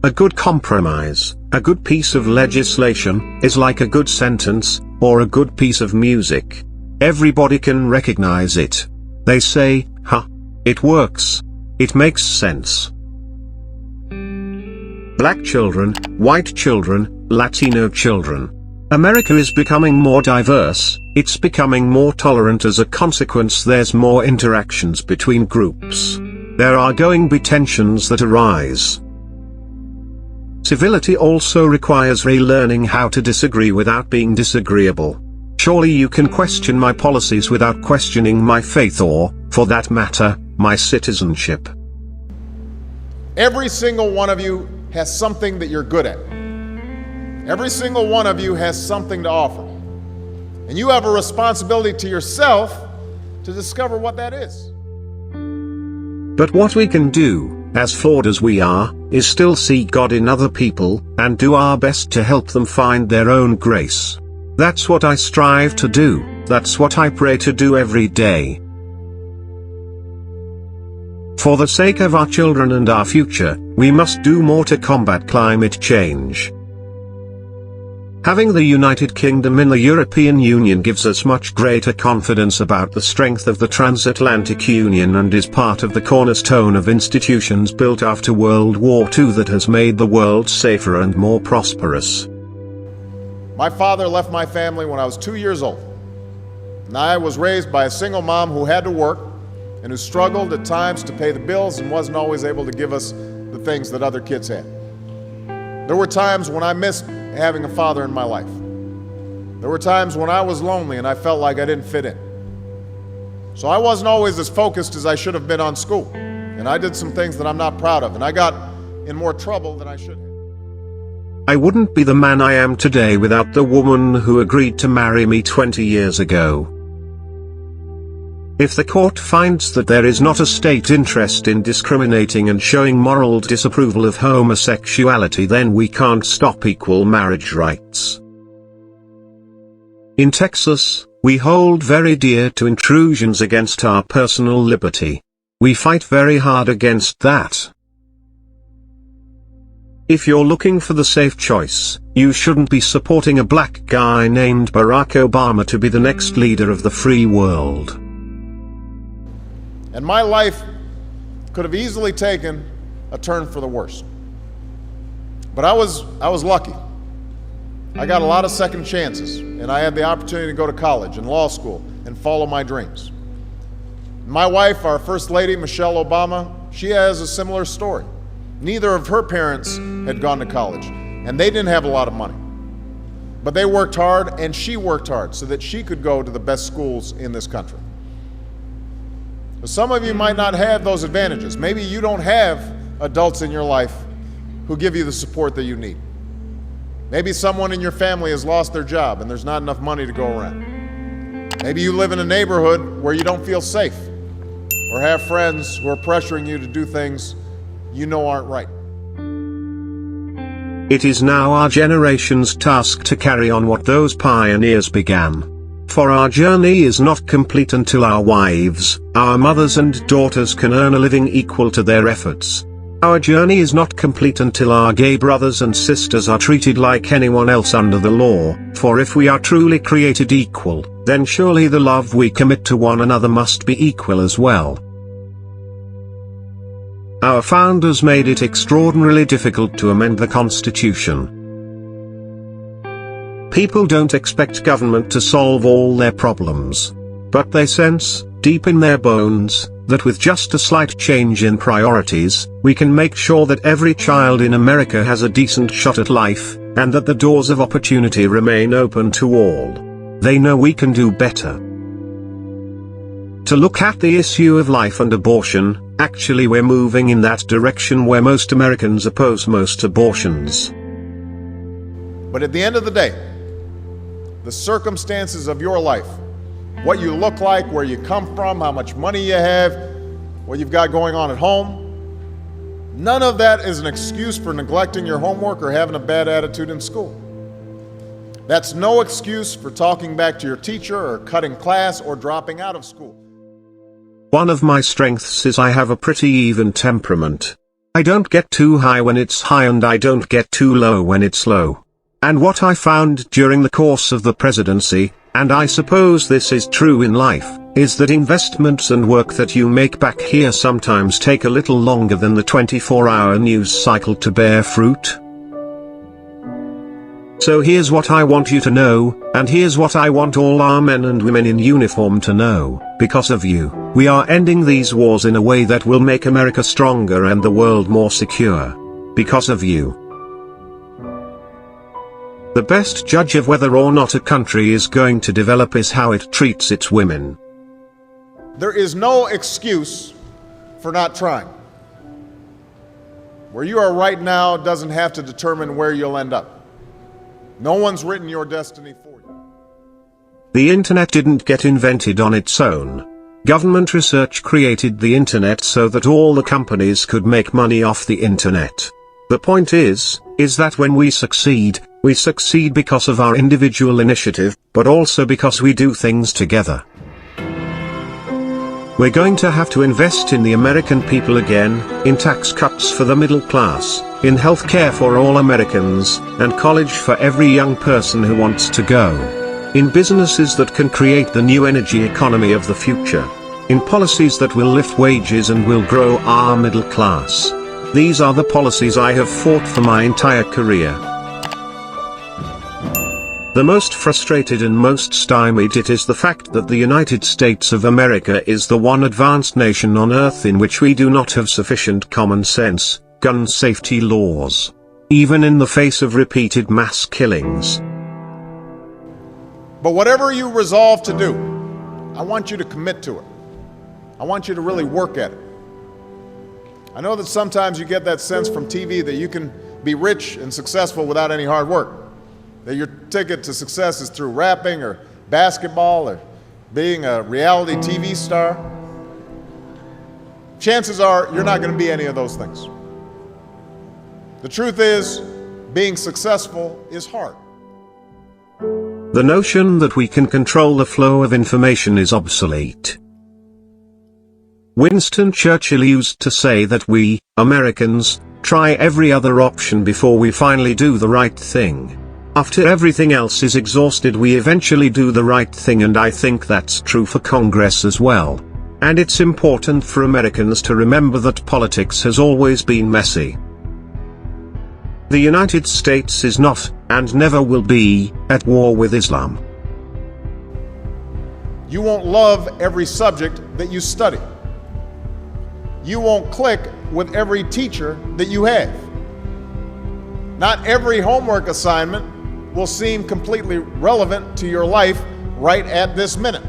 A good compromise, a good piece of legislation, is like a good sentence, or a good piece of music. Everybody can recognize it. They say, "Huh, it works. It makes sense." Black children, white children, Latino children. America is becoming more diverse, it's becoming more tolerant. As a consequence, there's more interactions between groups. There are going to be tensions that arise. Civility also requires relearning how to disagree without being disagreeable. Surely you can question my policies without questioning my faith or, for that matter, my citizenship. Every single one of you has something that you're good at. Every single one of you has something to offer. And you have a responsibility to yourself to discover what that is. But what we can do, as flawed as we are, is still see God in other people, and do our best to help them find their own grace. That's what I strive to do, that's what I pray to do every day. For the sake of our children and our future, we must do more to combat climate change. Having the United Kingdom in the European Union gives us much greater confidence about the strength of the transatlantic union and is part of the cornerstone of institutions built after World War II that has made the world safer and more prosperous. My father left my family when I was 2 years old, and I was raised by a single mom who had to work and who struggled at times to pay the bills and wasn't always able to give us the things that other kids had. There were times when I missed having a father in my life. There were times when I was lonely and I felt like I didn't fit in. So I wasn't always as focused as I should have been on school, and I did some things that I'm not proud of, and I got in more trouble than I should have. I wouldn't be the man I am today without the woman who agreed to marry me 20 years ago. If the court finds that there is not a state interest in discriminating and showing moral disapproval of homosexuality, then we can't stop equal marriage rights. In Texas, we hold very dear to intrusions against our personal liberty. We fight very hard against that. If you're looking for the safe choice, you shouldn't be supporting a black guy named Barack Obama to be the next leader of the free world. And my life could have easily taken a turn for the worse. But I was lucky. I got a lot of second chances, and I had the opportunity to go to college and law school and follow my dreams. My wife, our First Lady, Michelle Obama, she has a similar story. Neither of her parents had gone to college, and they didn't have a lot of money. But they worked hard, and she worked hard so that she could go to the best schools in this country. Some of you might not have those advantages. Maybe you don't have adults in your life who give you the support that you need. Maybe someone in your family has lost their job and there's not enough money to go around. Maybe you live in a neighborhood where you don't feel safe or have friends who are pressuring you to do things you know aren't right. It is now our generation's task to carry on what those pioneers began. For our journey is not complete until our wives, our mothers and daughters can earn a living equal to their efforts. Our journey is not complete until our gay brothers and sisters are treated like anyone else under the law, for if we are truly created equal, then surely the love we commit to one another must be equal as well. Our founders made it extraordinarily difficult to amend the Constitution. People don't expect government to solve all their problems. But they sense, deep in their bones, that with just a slight change in priorities, we can make sure that every child in America has a decent shot at life, and that the doors of opportunity remain open to all. They know we can do better. To look at the issue of life and abortion, actually we're moving in that direction where most Americans oppose most abortions. But at the end of the day, the circumstances of your life, what you look like, where you come from, how much money you have, what you've got going on at home, none of that is an excuse for neglecting your homework or having a bad attitude in school. That's no excuse for talking back to your teacher or cutting class or dropping out of school. One of my strengths is I have a pretty even temperament. I don't get too high when it's high and I don't get too low when it's low. And what I found during the course of the presidency, and I suppose this is true in life, is that investments and work that you make back here sometimes take a little longer than the 24-hour news cycle to bear fruit. So here's what I want you to know, and here's what I want all our men and women in uniform to know: because of you, we are ending these wars in a way that will make America stronger and the world more secure. Because of you. The best judge of whether or not a country is going to develop is how it treats its women. There is no excuse for not trying. Where you are right now doesn't have to determine where you'll end up. No one's written your destiny for you. The internet didn't get invented on its own. Government research created the internet so that all the companies could make money off the internet. The point is that when we succeed because of our individual initiative, but also because we do things together. We're going to have to invest in the American people again, in tax cuts for the middle class, in health care for all Americans, and college for every young person who wants to go. In businesses that can create the new energy economy of the future. In policies that will lift wages and will grow our middle class. These are the policies I have fought for my entire career. The most frustrated and most stymied it is the fact that the United States of America is the one advanced nation on earth in which we do not have sufficient common sense, gun safety laws. Even in the face of repeated mass killings. But whatever you resolve to do, I want you to commit to it. I want you to really work at it. I know that sometimes you get that sense from TV that you can be rich and successful without any hard work. That your ticket to success is through rapping or basketball or being a reality TV star. Chances are you're not going to be any of those things. The truth is, being successful is hard. The notion that we can control the flow of information is obsolete. Winston Churchill used to say that we, Americans, try every other option before we finally do the right thing. After everything else is exhausted, we eventually do the right thing, and I think that's true for Congress as well. And it's important for Americans to remember that politics has always been messy. The United States is not, and never will be, at war with Islam. You won't love every subject that you study. You won't click with every teacher that you have. Not every homework assignment will seem completely relevant to your life right at this minute.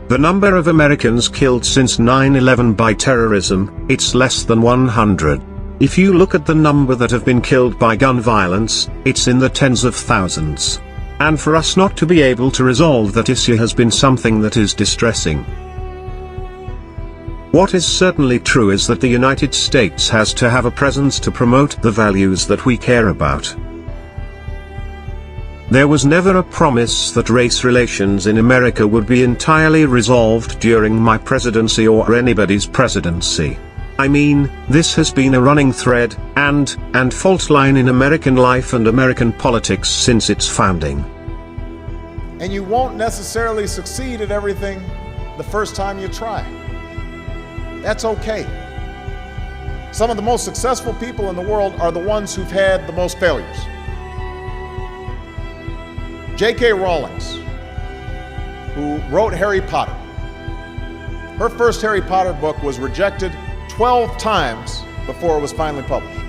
The number of Americans killed since 9/11 by terrorism, it's less than 100. If you look at the number that have been killed by gun violence, it's in the tens of thousands. And for us not to be able to resolve that issue has been something that is distressing. What is certainly true is that the United States has to have a presence to promote the values that we care about. There was never a promise that race relations in America would be entirely resolved during my presidency or anybody's presidency. I mean, this has been a running thread, and fault line in American life and American politics since its founding. And you won't necessarily succeed at everything the first time you try. That's okay. Some of the most successful people in the world are the ones who've had the most failures. J.K. Rowling, who wrote Harry Potter. Her first Harry Potter book was rejected 12 times before it was finally published.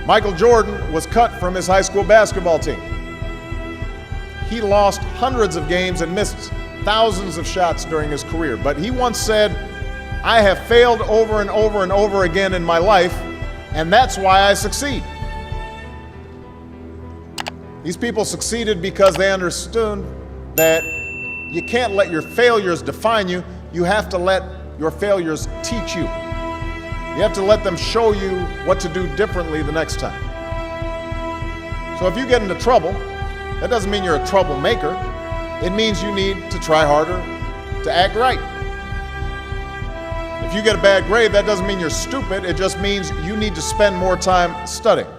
Michael Jordan was cut from his high school basketball team. He lost hundreds of games and missed thousands of shots during his career, but he once said, "I have failed over and over and over again in my life, and that's why I succeed." These people succeeded because they understood that you can't let your failures define you. You have to let your failures teach you. You have to let them show you what to do differently the next time. So if you get into trouble, that doesn't mean you're a troublemaker. It means you need to try harder to act right. If you get a bad grade, that doesn't mean you're stupid. It just means you need to spend more time studying.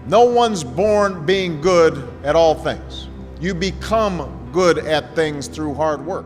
No one's born being good at all things. You become good at things through hard work.